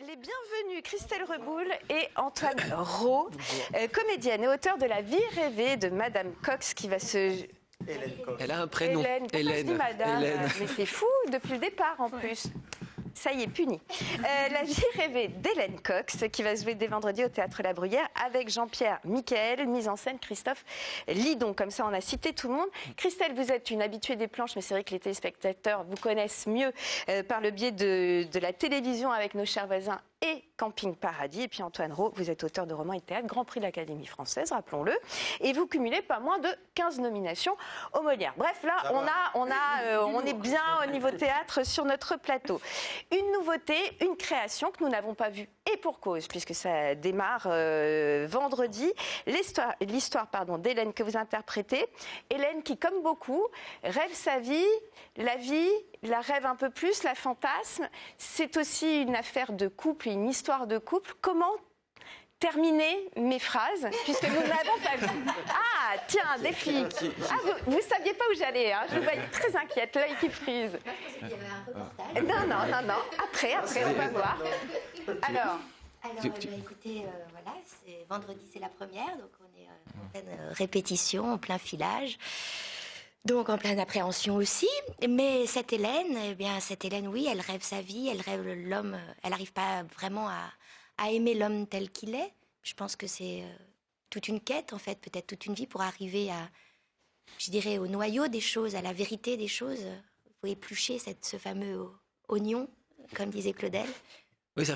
Les bienvenus Christelle Reboul et Antoine Rau, comédienne et auteur de La vie rêvée de Madame Cox qui va se... Hélène Cox. Elle a un prénom. Hélène. Pourquoi je dis Madame Hélène. Mais c'est fou depuis le départ en plus. Ça y est, puni. La vie rêvée d'Hélène Cox, qui va se jouer dès vendredi au Théâtre La Bruyère avec Jean-Pierre Michael, mise en scène Christophe Lidon. Comme ça, on a cité tout le monde. Christelle, vous êtes une habituée des planches, mais c'est vrai que les téléspectateurs vous connaissent mieux par le biais de la télévision avec Nos chers voisins et Camping Paradis. Et puis Antoine Rau, vous êtes auteur de romans et théâtre, Grand Prix de l'Académie française, rappelons-le. Et vous cumulez pas moins de 15 nominations aux Molières. Bref, là, on est bien au niveau théâtre sur notre plateau. Une nouveauté, une création que nous n'avons pas vue, et pour cause, puisque ça démarre vendredi. L'histoire d'Hélène que vous interprétez. Hélène qui, comme beaucoup, rêve sa vie, la rêve un peu plus, la fantasme. C'est aussi une affaire de couple, une histoire de couple. Comment terminer mes phrases, puisque nous ne l'avons pas vu. Ah, tiens, un défi. Ah, vous ne saviez pas où j'allais, hein. Je vous voyais très inquiète, l'œil qui frise. Il y avait un reportage. Non. Après, on va voir. Alors, Écoutez, voilà, vendredi c'est la première, donc on est en pleine répétition, en plein filage. Donc en pleine appréhension aussi, mais cette Hélène, oui, elle rêve sa vie, elle rêve l'homme, elle n'arrive pas vraiment à aimer l'homme tel qu'il est. Je pense que c'est toute une quête en fait, peut-être toute une vie pour arriver à, je dirais, au noyau des choses, à la vérité des choses. Il faut éplucher ce fameux oignon, comme disait Claudel. Oui,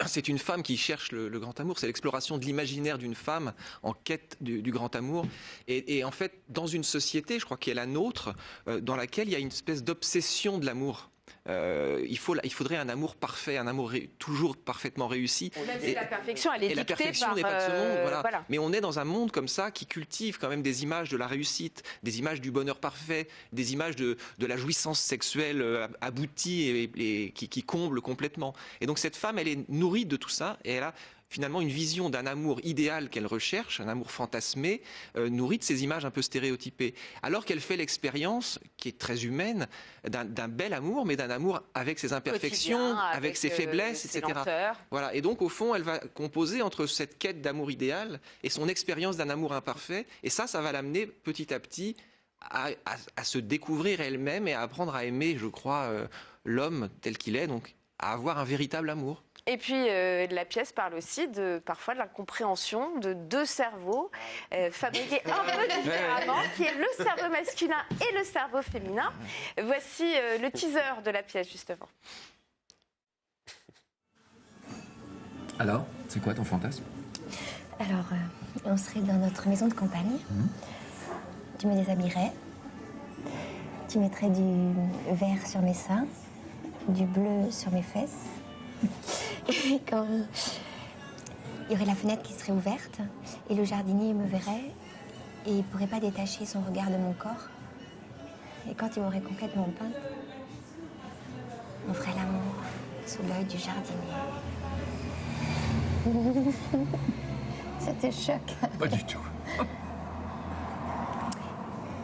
c'est une femme qui cherche le grand amour. C'est l'exploration de l'imaginaire d'une femme en quête du grand amour. Et en fait, dans une société, je crois qui est la nôtre, dans laquelle il y a une espèce d'obsession de l'amour. Il faudrait un amour parfait, un amour toujours parfaitement réussi. Même si la perfection, elle est dictée la perfection par, n'est pas de ce monde, voilà. Mais on est dans un monde comme ça qui cultive quand même des images de la réussite, des images du bonheur parfait, des images de la jouissance sexuelle aboutie et qui comble complètement. Et donc cette femme, elle est nourrie de tout ça et elle a finalement une vision d'un amour idéal qu'elle recherche, un amour fantasmé, nourri de ces images un peu stéréotypées. Alors qu'elle fait l'expérience, qui est très humaine, d'un bel amour, mais d'un amour avec ses imperfections, avec ses faiblesses, etc. Voilà. Et donc, au fond, elle va composer entre cette quête d'amour idéal et son expérience d'un amour imparfait. Et ça va l'amener petit à petit à se découvrir elle-même et à apprendre à aimer, je crois, l'homme tel qu'il est, donc à avoir un véritable amour. Et puis, la pièce parle aussi parfois de l'incompréhension de deux cerveaux fabriqués un peu différemment, qui est le cerveau masculin et le cerveau féminin. Voici le teaser de la pièce, justement. Alors, c'est quoi ton fantasme? Alors, on serait dans notre maison de campagne. Tu me déshabillerais. Tu mettrais du vert sur mes seins, du bleu sur mes fesses. Et quand il y aurait la fenêtre qui serait ouverte et le jardinier me verrait et il ne pourrait pas détacher son regard de mon corps. Et quand il m'aurait complètement peinte, on ferait l'amour sous l'œil du jardinier. Ça te choque? Pas du tout.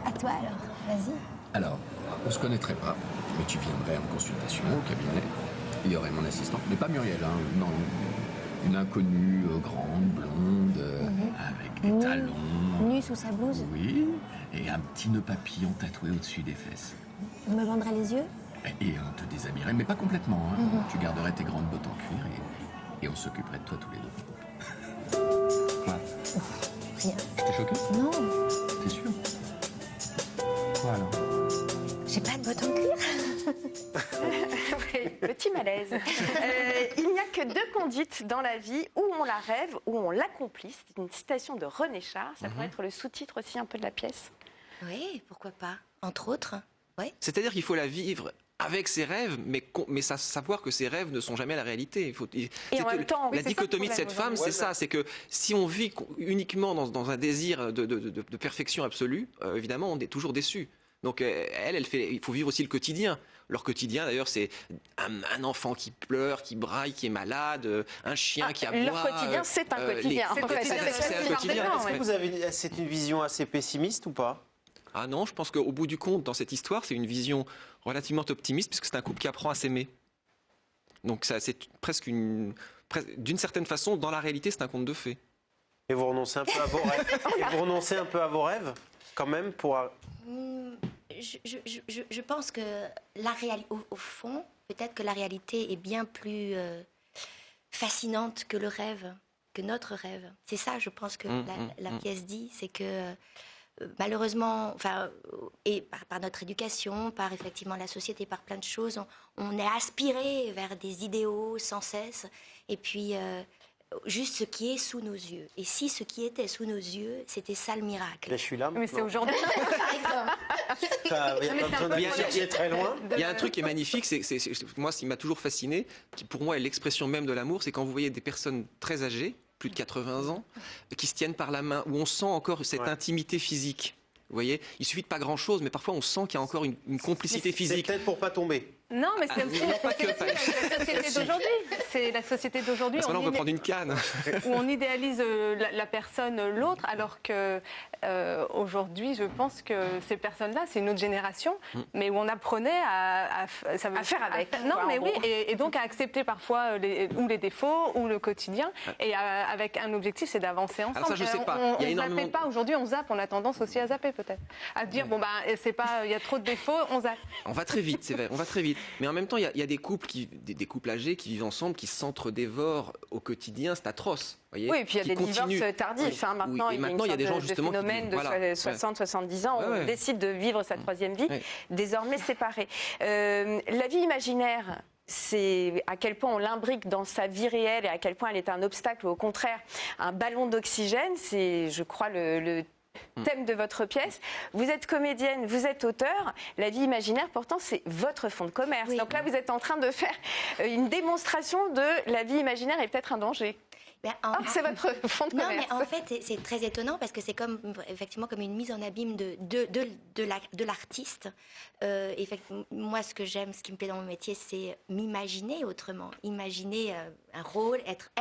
À toi alors, vas-y. Alors, on se connaîtrait pas, mais tu viendrais en consultation au cabinet. Il y aurait mon assistante, mais pas Muriel, hein, non, une inconnue grande, blonde, avec des talons. Nue sous sa blouse. Oui, et un petit nœud papillon tatoué au-dessus des fesses. On me vendrait les yeux. Et on te déshabillerait, mais pas complètement. Hein. Tu garderais tes grandes bottes en cuir et on s'occuperait de toi tous les deux. Quoi? Rien. T'es choqué? Non, T'es sûr? Quoi alors? j'ai pas de bottes en cuir. Oui, petit malaise. Il n'y a que deux conduites dans la vie, où on la rêve, où on l'accomplit. C'est une citation de René Char. Ça pourrait être le sous-titre aussi un peu de la pièce. Oui, pourquoi pas. Entre autres, oui. C'est-à-dire qu'il faut la vivre avec ses rêves, mais savoir que ses rêves ne sont jamais la réalité. En même temps, la dichotomie de cette femme, c'est ça, c'est que si on vit uniquement dans un désir de perfection absolue, évidemment, on est toujours déçu. Donc il faut vivre aussi le quotidien. Leur quotidien, d'ailleurs, c'est un enfant qui pleure, qui braille, qui est malade, un chien qui aboie. Leur quotidien, c'est un quotidien. C'est un quotidien. C'est une vision assez pessimiste ou pas? Ah non, je pense qu'au bout du compte, dans cette histoire, c'est une vision relativement optimiste, puisque c'est un couple qui apprend à s'aimer. Donc c'est presque d'une certaine façon, dans la réalité, c'est un conte de fées. Et vous renoncez un peu à vos rêves. Et vous renoncez un peu à vos rêves, quand même, pour... Je pense que au fond, peut-être que la réalité est bien plus fascinante que le rêve, que notre rêve. C'est ça, je pense que la pièce dit, c'est que malheureusement, enfin, et par notre éducation, par effectivement la société, par plein de choses, on est aspiré vers des idéaux sans cesse. Et puis, juste ce qui est sous nos yeux. Et si ce qui était sous nos yeux, c'était ça le miracle. Là, je suis là. Mais c'est aujourd'hui. Par exemple. Il n'y a pas besoin d'aller chercher très loin. Il y a un truc qui est magnifique, moi, ce qui m'a toujours fasciné, qui pour moi est l'expression même de l'amour, c'est quand vous voyez des personnes très âgées, plus de 80 ans, qui se tiennent par la main, où on sent encore cette intimité physique. Vous voyez, il suffit de pas grand-chose, mais parfois on sent qu'il y a encore une complicité C'est physique. peut-être pour pas tomber. Non, mais c'est aussi non, pas que, pas- la société d'aujourd'hui. C'est la société d'aujourd'hui. Parce que là, on peut prendre une canne. Où on idéalise la personne, l'autre, alors que aujourd'hui, je pense que ces personnes-là, c'est une autre génération, mais où on apprenait à faire avec, Non, quoi, mais en oui, gros. et donc à accepter parfois ou les défauts ou le quotidien, et avec un objectif, c'est d'avancer ensemble. Alors ça, je sais pas. On Il y a énormément zappe pas aujourd'hui, on zappe, on a tendance aussi à zapper peut-être, à dire bon bah c'est pas, il y a trop de défauts, on zappe. On va très vite, c'est vrai, on va très vite. Mais en même temps, il y a des couples des couples âgés qui vivent ensemble, qui s'entre-dévorent au quotidien, c'est atroce. Voyez, Oui, et puis il y a qui des divorces continuent. tardifs. Oui, Maintenant, oui, et maintenant, il y a des gens de justement qui phénomène de voilà, 60-70 ans. Ouais. On décide de vivre sa troisième vie, désormais séparée. La vie imaginaire, c'est à quel point on l'imbrique dans sa vie réelle et à quel point elle est un obstacle ou au contraire un ballon d'oxygène. C'est, je crois, le thème de votre pièce. Vous êtes comédienne, vous êtes auteur. La vie imaginaire, pourtant, c'est votre fonds de commerce. Oui. Donc là, vous êtes en train de faire une démonstration de la vie imaginaire est peut-être un danger. Ben, C'est votre fonds de Non, commerce. mais en fait, c'est très étonnant parce que c'est effectivement comme une mise en abîme de l'artiste. Moi, ce que j'aime, ce qui me plaît dans mon métier, c'est m'imaginer autrement. Imaginer un rôle, être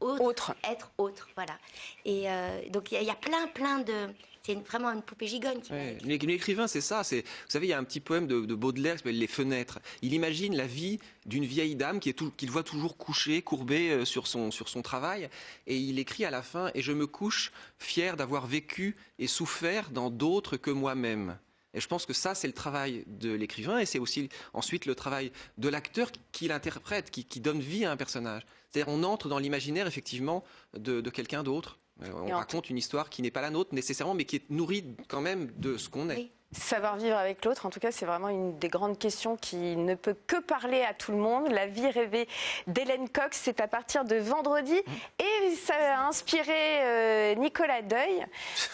autre. Être autre, voilà. Et donc, il y a plein de... C'est vraiment une poupée gigogne qui Ouais. L'écrivain, c'est ça. Vous savez, il y a un petit poème de Baudelaire qui s'appelle Les Fenêtres. Il imagine la vie d'une vieille dame qu'il voit toujours couchée, courbée sur son travail. Et il écrit à la fin « Et je me couche fier d'avoir vécu et souffert dans d'autres que moi-même ». Et je pense que ça, c'est le travail de l'écrivain et c'est aussi ensuite le travail de l'acteur qui l'interprète, qui donne vie à un personnage. C'est-à-dire on entre dans l'imaginaire, effectivement, de quelqu'un d'autre. On raconte une histoire qui n'est pas la nôtre nécessairement, mais qui est nourrie quand même de ce qu'on est. Oui. Savoir vivre avec l'autre, en tout cas, c'est vraiment une des grandes questions qui ne peut que parler à tout le monde. La vie rêvée d'Hélène Cox, c'est à partir de vendredi. Et ça a inspiré Nicolas Deuil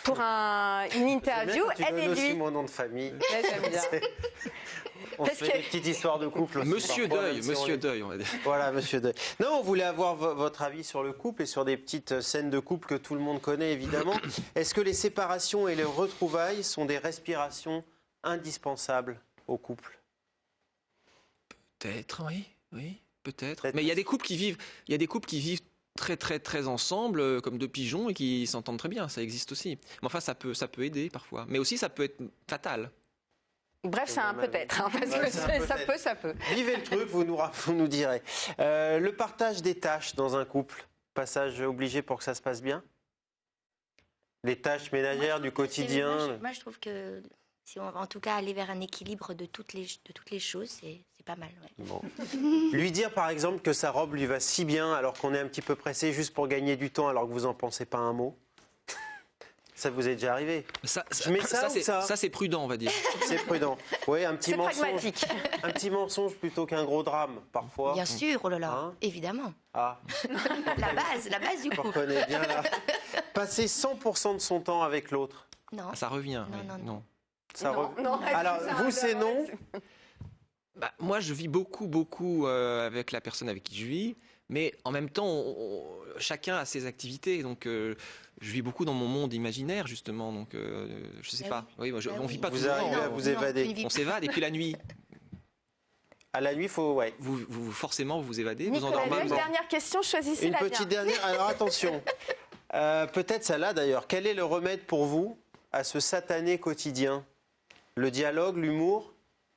pour une interview. Elle Elle et aussi lui. mon nom de famille. Ouais, j'aime bien. On Parce se fait que- des petites histoires de couple. aussi, Monsieur parfois, Deuil, même si on Monsieur est- Deuil, on va dire. Voilà, Monsieur Deuil. Non, on voulait avoir votre avis sur le couple et sur des petites scènes de couple que tout le monde connaît, évidemment. Est-ce que les séparations et les retrouvailles sont des respirations indispensables au couple? Peut-être, oui, peut-être. Peut-être. Mais il y a des couples qui vivent très ensemble, comme deux pigeons, et qui s'entendent très bien. Ça existe aussi. Mais enfin, ça peut aider parfois. Mais aussi, ça peut être fatal. Bref, c'est un peut-être, hein, parce Ouais, que c'est un peut-être. ça peut. Vivez le truc, vous nous direz. Le partage des tâches dans un couple, passage obligé pour que ça se passe bien? Les tâches ménagères du quotidien. Moi, je trouve que si on va en tout cas aller vers un équilibre de toutes les choses, c'est pas mal. Ouais. Bon. Lui dire par exemple que sa robe lui va si bien alors qu'on est un petit peu pressé juste pour gagner du temps alors que vous en pensez pas un mot. Ça vous est déjà arrivé? Je mets ça ou ça Ça, c'est prudent, on va dire. C'est prudent. Oui, un petit C'est mensonge. pragmatique. Un petit mensonge plutôt qu'un gros drame parfois. Bien sûr, oh là là, Hein évidemment. Ah, La base du on coup. reconnaît bien là. Passer 100% de son temps avec l'autre. Non. Ça revient. Non, oui. non. Ça Non, re- non, Alors vous c'est non. Bah, moi, je vis beaucoup avec la personne avec qui je vis, mais en même temps, chacun a ses activités. Donc, je vis beaucoup dans mon monde imaginaire, justement. Donc, je sais Bah pas. Oui, moi, on Bah vit oui. pas Vous toujours. arrivez à Non, vous non, évader. tu ne vis On s'évade, et puis la nuit, À la nuit, faut ouais. forcément, vous vous évadez, vous Nicolas endormez. Deuil, Normalement. dernière question, choisissez Une la petite bien. dernière. Alors attention. Peut-être celle-là d'ailleurs. Quel est le remède pour vous à ce satané quotidien? Le dialogue, l'humour,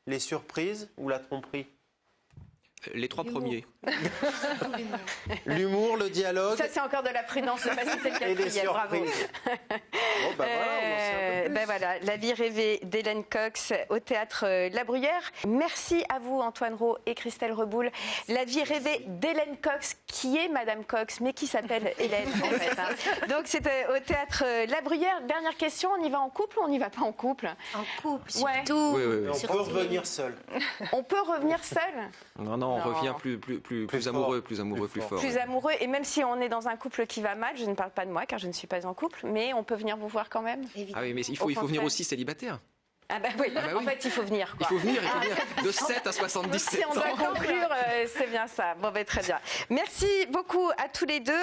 les surprises ou la tromperie? Les 3 L'humour. premiers. L'humour, le dialogue Ça, c'est encore de la prudence, ne pas citer le et des quatrième. Bravo. surprises. Bon, bah voilà, on en sait un peu plus. Ben voilà, La vie rêvée d'Hélène Cox au théâtre La Bruyère. Merci à vous, Antoine Rau et Christelle Reboul. La vie rêvée d'Hélène Cox, qui est Madame Cox, mais qui s'appelle Hélène en fait. Hein. Donc c'était au théâtre La Bruyère. Dernière question, on y va en couple ou on n'y va pas en couple? En couple, Ouais. surtout. Oui, oui, oui. Et on Surtout- peut revenir seul. On peut revenir seul, Non, non, on Non. revient plus fort. amoureux, plus amoureux, Plus plus fort. fort. plus amoureux, et même si on est dans un couple qui va mal, je ne parle pas de moi car je ne suis pas en couple, mais on peut venir vous voir quand même. Évidemment. Ah oui, mais il Au faut venir contraire. aussi célibataire. Ah bah oui, Ah bah en oui. fait il faut venir. Il Quoi. faut venir, de 7 à 77 Si on doit ans. conclure, c'est bien ça. Bon, ben, très bien. Merci beaucoup à tous les deux.